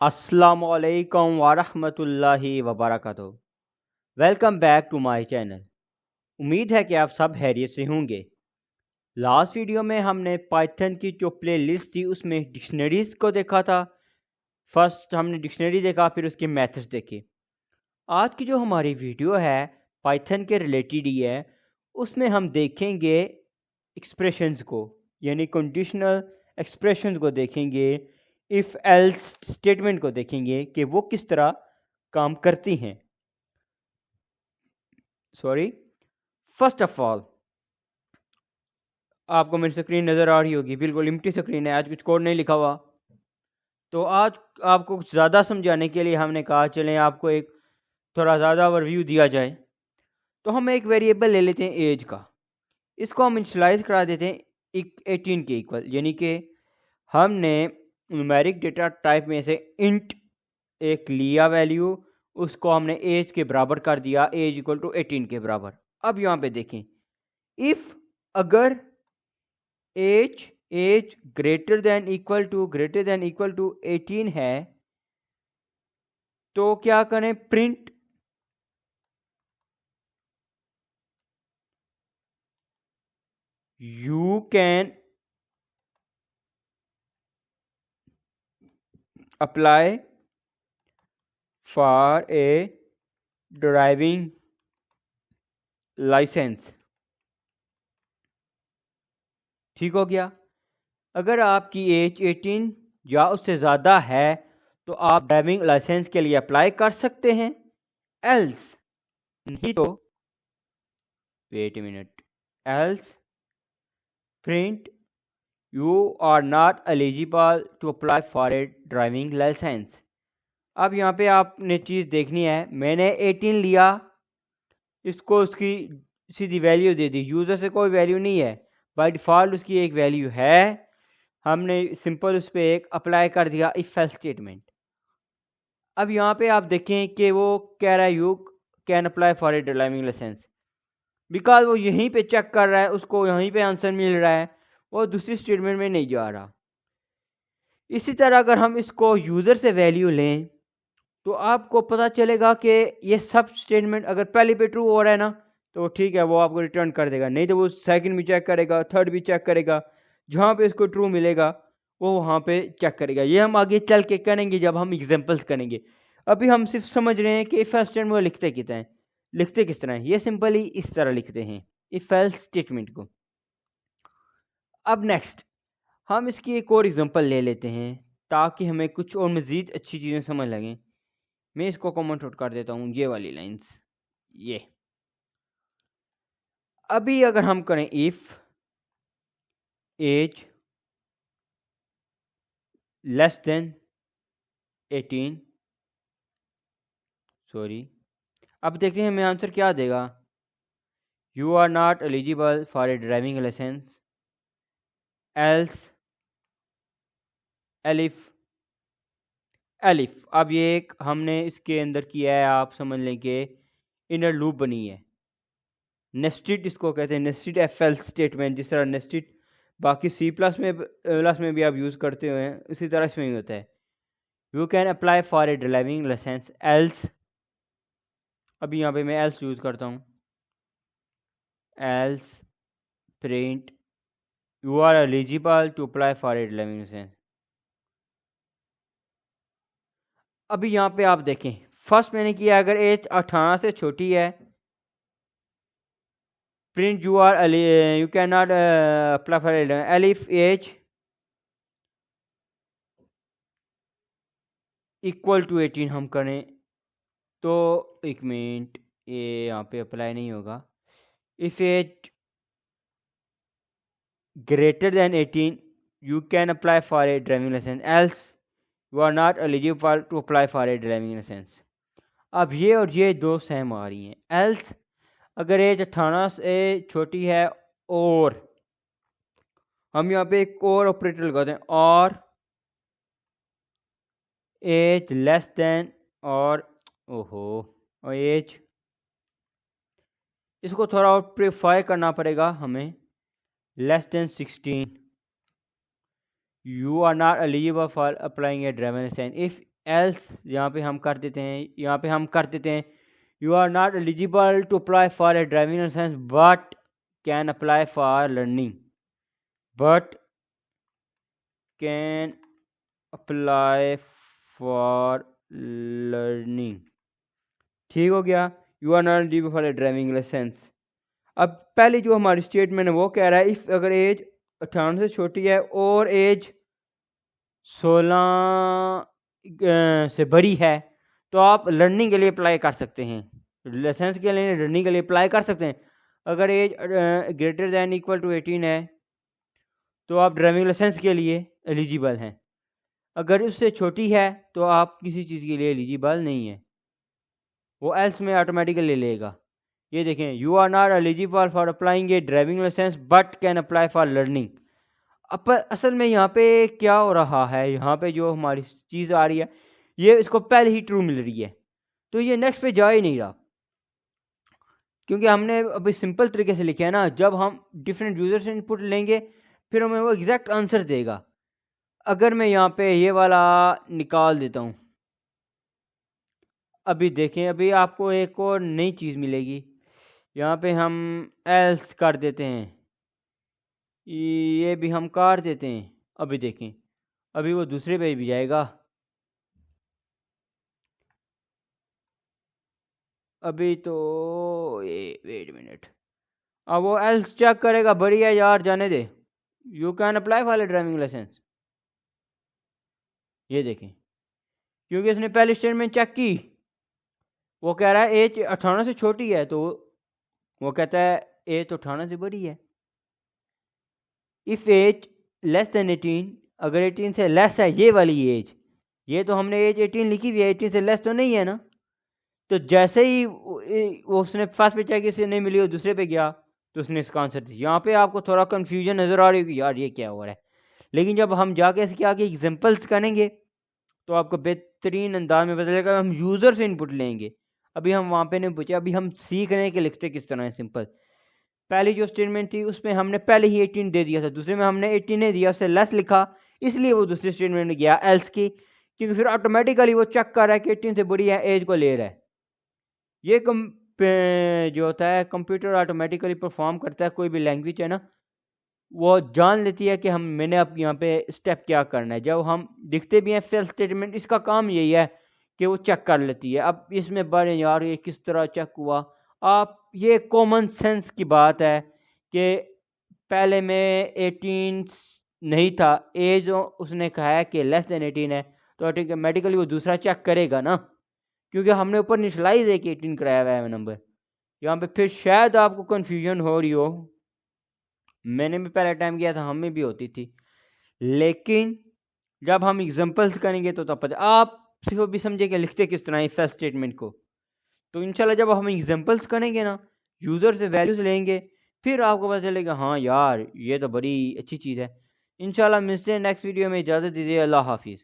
अस्सलामुअलैकुम वरहमतुल्लाहि वबरकातुहू। Welcome back to my channel. उम्मीद है कि आप सब खैरियत से होंगे। लास्ट वीडियो में हमने पाइथन की जो प्लेलिस्ट थी उसमें डिक्शनरीज को देखा था। फर्स्ट हमने डिक्शनरी देखा, फिर उसके मेथड्स देखे। आज की जो हमारी वीडियो है पाइथन के रिलेटेड ही है। उसमें हम देखेंगे एक्सप्रेशंस को, यानी कंडीशनल एक्सप्रेशंस को देखेंगे, इफ़ एल्स स्टेटमेंट को देखेंगे कि वो किस तरह काम करती हैं। फर्स्ट ऑफ ऑल आपको मेरी स्क्रीन नज़र आ रही होगी, बिल्कुल एम्प्टी स्क्रीन है, आज कुछ कोड नहीं लिखा हुआ। तो आज आपको कुछ ज़्यादा समझाने के लिए हमने कहा चलें आपको एक थोड़ा ज़्यादा ओवरव्यू दिया जाए। तो हम एक वेरिएबल ले लेते हैं एज का, इसको हम इनिशियलाइज करा देते हैं 18 के इक्वल, यानी कि हमने न्यूमेरिक डेटा टाइप में से इंट एक लिया वैल्यू, उसको हमने एज के बराबर कर दिया, एज इक्वल टू 18 के बराबर। अब यहाँ पे देखें, इफ अगर age greater than equal to 18 है तो क्या करें, print you can apply for a driving licence. ठीक हो गया। अगर आपकी एज 18 या उससे ज़्यादा है तो आप ड्राइविंग लाइसेंस के लिए अप्लाई कर सकते हैं। एल्स नहीं तो wait a minute, else print you are not eligible to apply for a driving licence. अब यहाँ पे आपने चीज़ देखनी है, मैंने 18 लिया, इसको उसकी सीधी वैल्यू दे दी, यूज़र से कोई वैल्यू नहीं है, बाय डिफ़ॉल्ट उसकी एक वैल्यू है, हमने सिंपल उस पर एक अप्लाई कर दिया इफ एल्स स्टेटमेंट। अब यहाँ पे आप देखें कि वो कह रहा है you can apply for a driving licence, because वो यहीं पे चेक कर रहा है, उसको यहीं पे आंसर मिल रहा है, वो दूसरी स्टेटमेंट में नहीं जा रहा। इसी तरह अगर हम इसको यूज़र से वैल्यू लें तो आपको पता चलेगा कि ये सब स्टेटमेंट अगर पहले पे ट्रू हो रहा है ना तो ठीक है, वो आपको रिटर्न कर देगा, नहीं तो वो सेकंड भी चेक करेगा, थर्ड भी चेक करेगा, जहाँ पे इसको ट्रू मिलेगा वो वहाँ पे चेक करेगा। ये हम आगे चल के करेंगे जब हम एग्जांपल्स करेंगे। अभी हम सिर्फ समझ रहे हैं कि इफ एल्स स्टेटमेंट लिखते किस तरह है। ये सिंपली इस तरह लिखते हैं इफ एल्स स्टेटमेंट को। अब नेक्स्ट हम इसकी एक और एग्जांपल ले लेते हैं ताकि हमें कुछ और मज़ीद अच्छी चीज़ें समझ लगें। मैं इसको कमेंट आउट कर देता हूँ, ये वाली लाइंस। ये अभी अगर हम करें इफ एज लेस देन 18, अब देखते हैं हमें आंसर क्या देगा। You are not eligible for a driving licence else elif. अब ये एक हमने इसके अंदर किया है, आप समझ लें कि इनर लूप बनी है, नेस्टेड इसको कहते हैं, नेस्टेड एफ एल स्टेटमेंट। जिस तरह नेस्टेड बाकी सी प्लस में भी आप यूज़ करते हुए हैं, उसी तरह इसमें भी होता है। You can apply for a driving licence else, अभी यहाँ पे मैं एल्स यूज़ करता हूँ, else print you are eligible to apply for a driving licence. अभी यहाँ पे आप देखें, फर्स्ट मैंने किया अगर एज 18 से छोटी है, print you can not apply for elif age equal to 18 हम करें तो एक मिनट, ये यहाँ पे अप्लाई नहीं होगा। If age greater than 18 you can apply for a driving licence else you are not eligible to apply for a driving licence. अब ये और ये दो सेम आ रही हैं। एल्स अगर एज 18 से छोटी है, और हम यहाँ पे एक और ऑपरेटर लगाते हैं, और एज लेस देन, और एज, इसको थोड़ा और प्रीफाई करना पड़ेगा हमें, less than 16 you are not eligible for applying a driving licence. If else यहाँ पे हम कर देते हैं you are not eligible to apply for a driving licence but can apply for learning, but can apply for learning. ठीक हो गया, you are not eligible for a driving licence. अब पहले जो हमारी स्टेटमेंट है वो कह रहा है इफ़ अगर एज 18 से छोटी है और एज 16 से बड़ी है तो आप लर्निंग के लिए अप्लाई कर सकते हैं, लाइसेंस के लिए लर्निंग के लिए अप्लाई कर सकते हैं। अगर age greater than equal to 18 है तो आप ड्राइविंग लाइसेंस के लिए एलिजिबल हैं, अगर उससे छोटी है तो आप किसी चीज़ के लिए एलिजिबल नहीं है, वो एल्स में ऑटोमेटिकली लेगा। ये देखें, you are not eligible for applying a driving licence but can apply for learning. अब असल में यहाँ पे क्या हो रहा है, यहाँ पे जो हमारी चीज़ आ रही है ये इसको पहले ही ट्रू मिल रही है तो ये नेक्स्ट पे जा ही नहीं रहा, क्योंकि हमने अभी सिंपल तरीके से लिखा है ना। जब हम डिफरेंट यूज़र से इनपुट लेंगे फिर हमें वो एग्जैक्ट आंसर देगा। अगर मैं यहाँ पे ये वाला निकाल देता हूँ, अभी देखें, अभी आपको एक और नई चीज़ मिलेगी। यहाँ पे हम एल्स कर देते हैं, ये भी हम काट देते हैं। अभी देखें, अभी वो दूसरे पेज भी जाएगा। अभी तो ये वेट मिनट, अब वो एल्स चेक करेगा, बढ़िया यार जाने दे, you can apply for a driving licence. ये देखें, क्योंकि इसने पहली स्टेटमेंट चेक की, वो कह रहा है एज 18 से छोटी है तो वो कहता है एज तो 18 से बड़ी है। इफ़ एज लेस देन 18, अगर 18 से लेस है ये वाली एज, ये तो हमने एज 18 लिखी हुई है, 18 से लेस तो नहीं है ना। तो जैसे ही उसने फर्स्ट पे चेक इसे नहीं मिली और दूसरे पे गया तो उसने इसका आंसर दिया। यहाँ पे आपको थोड़ा कन्फ्यूजन नज़र आ रही होगी, यार ये क्या हो रहा है, लेकिन जब हम जाके इसके आगे एग्जांपल्स करेंगे तो आपको बेहतरीन अंदाज में पता चलेगा। हम यूज़र से इनपुट लेंगे, अभी हम वहाँ पे नहीं पूछे, अभी हम सीख रहे हैं कि लिखते किस तरह है। सिंपल, पहली जो स्टेटमेंट थी उसमें हमने पहले ही 18 दे दिया था, दूसरे में हमने 18 नहीं दिया, उससे लेस लिखा, इसलिए वो दूसरी स्टेटमेंट में गया एल्स की, क्योंकि फिर ऑटोमेटिकली वो चेक कर रहा है कि 18 से बड़ी है, एज को ले रहा है। ये जो होता है कंप्यूटर ऑटोमेटिकली परफॉर्म करता है, कोई भी लैंग्वेज है ना, वो जान लेती है कि मैंने अब यहाँ पे स्टेप क्या करना है। जब हम दिखते भी हैं फेल स्टेटमेंट, इसका काम यही है कि वो चेक कर लेती है। अब इसमें बड़े यार ये किस तरह चेक हुआ, आप ये कॉमन सेंस की बात है कि पहले में 18 नहीं था, एज उसने कहा है कि लेस देन 18 है तो ऑटोमेटिकली वो दूसरा चेक करेगा ना, क्योंकि हमने ऊपर इनिशियलाइज एक 18 कराया हुआ है नंबर। यहाँ पे फिर शायद आपको कन्फ्यूजन हो रही हो, मैंने भी पहले टाइम किया था, हमें भी होती थी, लेकिन जब हम एग्जांपल्स करेंगे तो तब पता आप सिर्फ भी समझे कि लिखते किस तरह है फर्स्ट स्टेटमेंट को। तो इंशाल्लाह जब हम एग्जांपल्स करेंगे ना, यूज़र से वैल्यूज लेंगे, फिर आपको पता चलेगा हाँ यार ये तो बड़ी अच्छी चीज़ है। इंशाल्लाह मिलते हैं नेक्स्ट वीडियो में, इजाज़त दीजिए, अल्लाह हाफिज़।